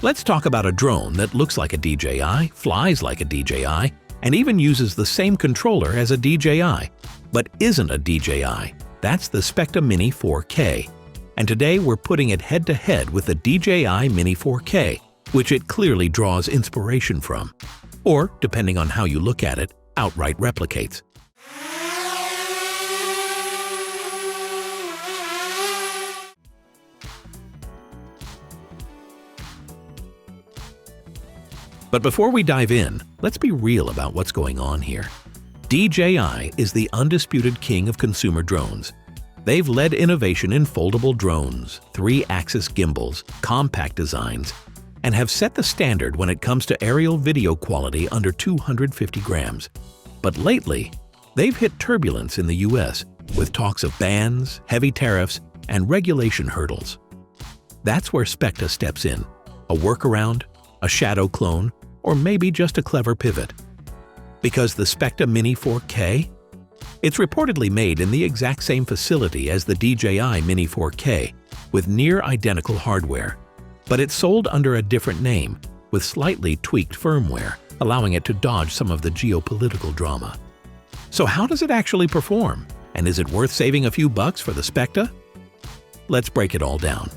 Let's talk about a drone that looks like a DJI, flies like a DJI, and even uses the same controller as a DJI, but isn't a DJI. That's the Specta Mini 4K. And today we're putting it head-to-head with the DJI Mini 4K, which it clearly draws inspiration from. Or, depending on how you look at it, outright replicates. But before we dive in, let's be real about what's going on here. DJI is the undisputed king of consumer drones. They've led innovation in foldable drones, 3-axis gimbals, compact designs, and have set the standard when it comes to aerial video quality under 250 grams. But lately, they've hit turbulence in the US with talks of bans, heavy tariffs, and regulation hurdles. That's where Specta steps in, a workaround, a shadow clone, or maybe just a clever pivot. Because the Specta Mini 4K? It's reportedly made in the exact same facility as the DJI Mini 4K, with near-identical hardware. But it's sold under a different name, with slightly tweaked firmware, allowing it to dodge some of the geopolitical drama. So how does it actually perform? And is it worth saving a few bucks for the Specta? Let's break it all down.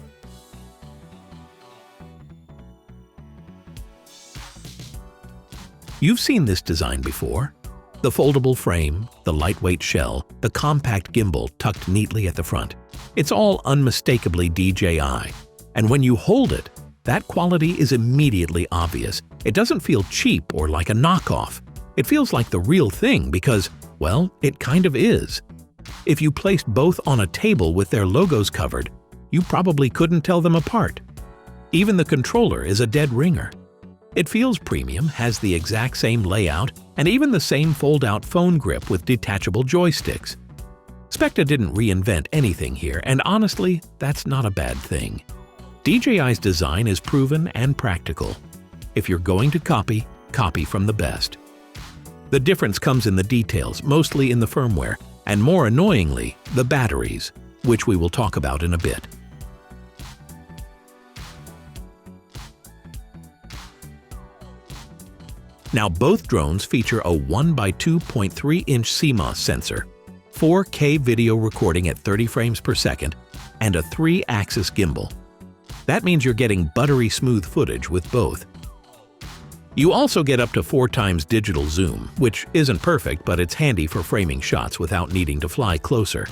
You've seen this design before. The foldable frame, the lightweight shell, the compact gimbal tucked neatly at the front. It's all unmistakably DJI. And when you hold it, that quality is immediately obvious. It doesn't feel cheap or like a knockoff. It feels like the real thing because, well, it kind of is. If you placed both on a table with their logos covered, you probably couldn't tell them apart. Even the controller is a dead ringer. It feels premium, has the exact same layout, and even the same fold-out phone grip with detachable joysticks. Specta didn't reinvent anything here, and honestly, that's not a bad thing. DJI's design is proven and practical. If you're going to copy, copy from the best. The difference comes in the details, mostly in the firmware, and more annoyingly, the batteries, which we will talk about in a bit. Now, both drones feature a 1x2.3-inch CMOS sensor, 4K video recording at 30 frames per second, and a 3-axis gimbal. That means you're getting buttery smooth footage with both. You also get up to 4x digital zoom, which isn't perfect, but it's handy for framing shots without needing to fly closer.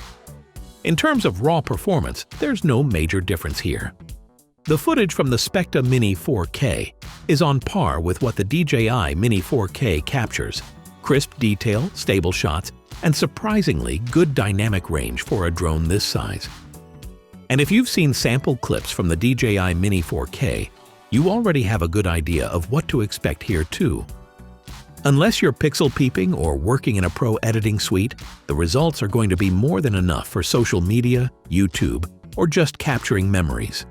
In terms of raw performance, there's no major difference here. The footage from the Specta Mini 4K is on par with what the DJI Mini 4K captures: crisp detail, stable shots, and surprisingly good dynamic range for a drone this size. And if you've seen sample clips from the DJI Mini 4K, you already have a good idea of what to expect here too. Unless you're pixel peeping or working in a pro editing suite, the results are going to be more than enough for social media, YouTube, or just capturing memories.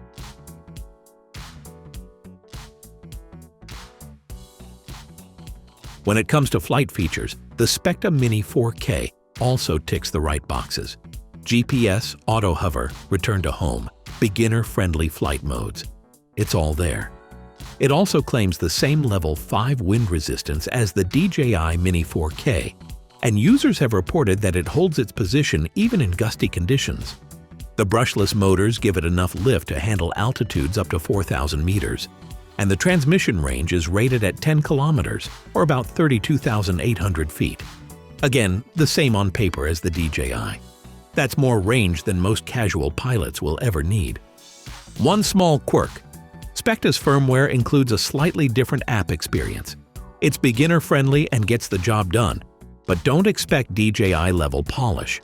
When it comes to flight features, the Specta Mini 4K also ticks the right boxes. GPS, auto hover, return to home, beginner-friendly flight modes. It's all there. It also claims the same level 5 wind resistance as the DJI Mini 4K, and users have reported that it holds its position even in gusty conditions. The brushless motors give it enough lift to handle altitudes up to 4,000 meters. And the transmission range is rated at 10 kilometers, or about 32,800 feet. Again, the same on paper as the DJI. That's more range than most casual pilots will ever need. One small quirk: Specta's firmware includes a slightly different app experience. It's beginner-friendly and gets the job done, but don't expect DJI-level polish.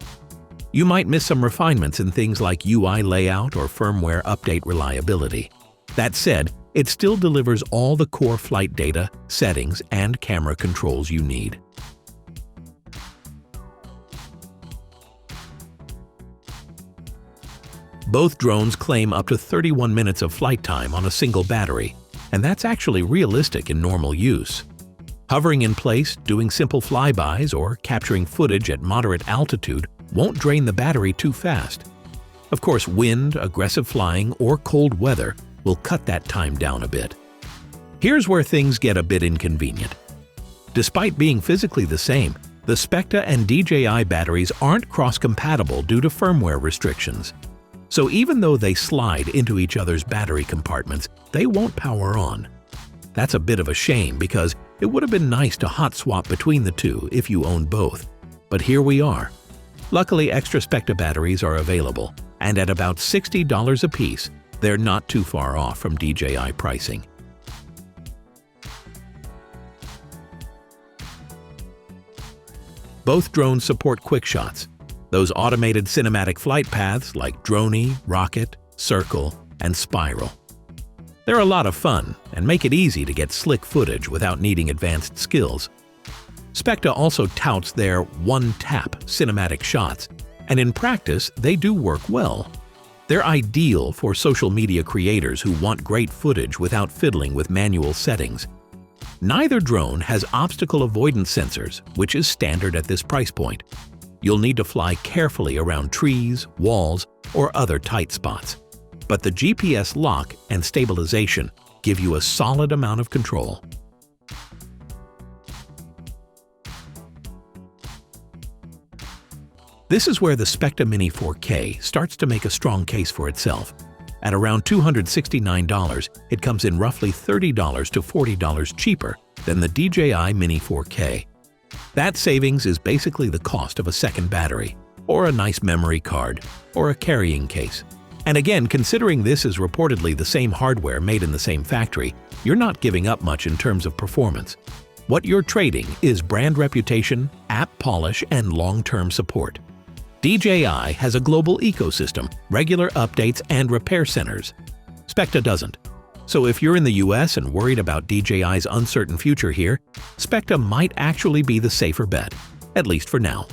You might miss some refinements in things like UI layout or firmware update reliability. That said, it still delivers all the core flight data, settings, and camera controls you need. Both drones claim up to 31 minutes of flight time on a single battery, and that's actually realistic in normal use. Hovering in place, doing simple flybys, or capturing footage at moderate altitude won't drain the battery too fast. Of course, wind, aggressive flying, or cold weather will cut that time down a bit. Here's where things get a bit inconvenient. Despite being physically the same, the Specta and DJI batteries aren't cross-compatible due to firmware restrictions. So even though they slide into each other's battery compartments, they won't power on. That's a bit of a shame because it would have been nice to hot swap between the two if you owned both. But here we are. Luckily, extra Specta batteries are available, and at about $60 a piece, they're not too far off from DJI pricing. Both drones support quick shots, those automated cinematic flight paths like Droney, Rocket, Circle, and Spiral. They're a lot of fun and make it easy to get slick footage without needing advanced skills. Specta also touts their one-tap cinematic shots, and in practice, they do work well. They're ideal for social media creators who want great footage without fiddling with manual settings. Neither drone has obstacle avoidance sensors, which is standard at this price point. You'll need to fly carefully around trees, walls, or other tight spots. But the GPS lock and stabilization give you a solid amount of control. This is where the Specta Mini 4K starts to make a strong case for itself. At around $269, it comes in roughly $30 to $40 cheaper than the DJI Mini 4K. That savings is basically the cost of a second battery, or a nice memory card, or a carrying case. And again, considering this is reportedly the same hardware made in the same factory, you're not giving up much in terms of performance. What you're trading is brand reputation, app polish, and long-term support. DJI has a global ecosystem, regular updates, and repair centers. Specta doesn't. So if you're in the US and worried about DJI's uncertain future here, Specta might actually be the safer bet, at least for now.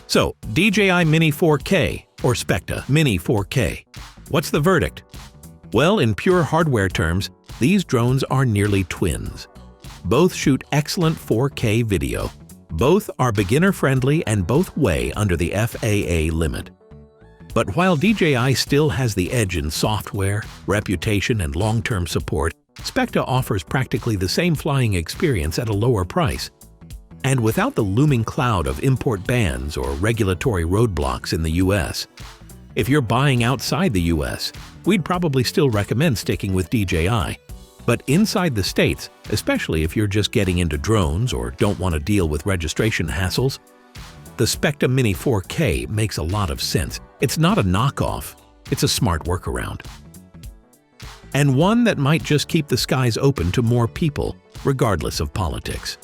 So, DJI Mini 4K or Specta Mini 4K? What's the verdict? Well, in pure hardware terms, these drones are nearly twins. Both shoot excellent 4K video. Both are beginner-friendly and both weigh under the FAA limit. But while DJI still has the edge in software, reputation, and long-term support, Specta offers practically the same flying experience at a lower price. And without the looming cloud of import bans or regulatory roadblocks in the US. If you're buying outside the US, we'd probably still recommend sticking with DJI. But inside the States, especially if you're just getting into drones or don't want to deal with registration hassles, the Specta Mini 4K makes a lot of sense. It's not a knockoff, it's a smart workaround. And one that might just keep the skies open to more people, regardless of politics.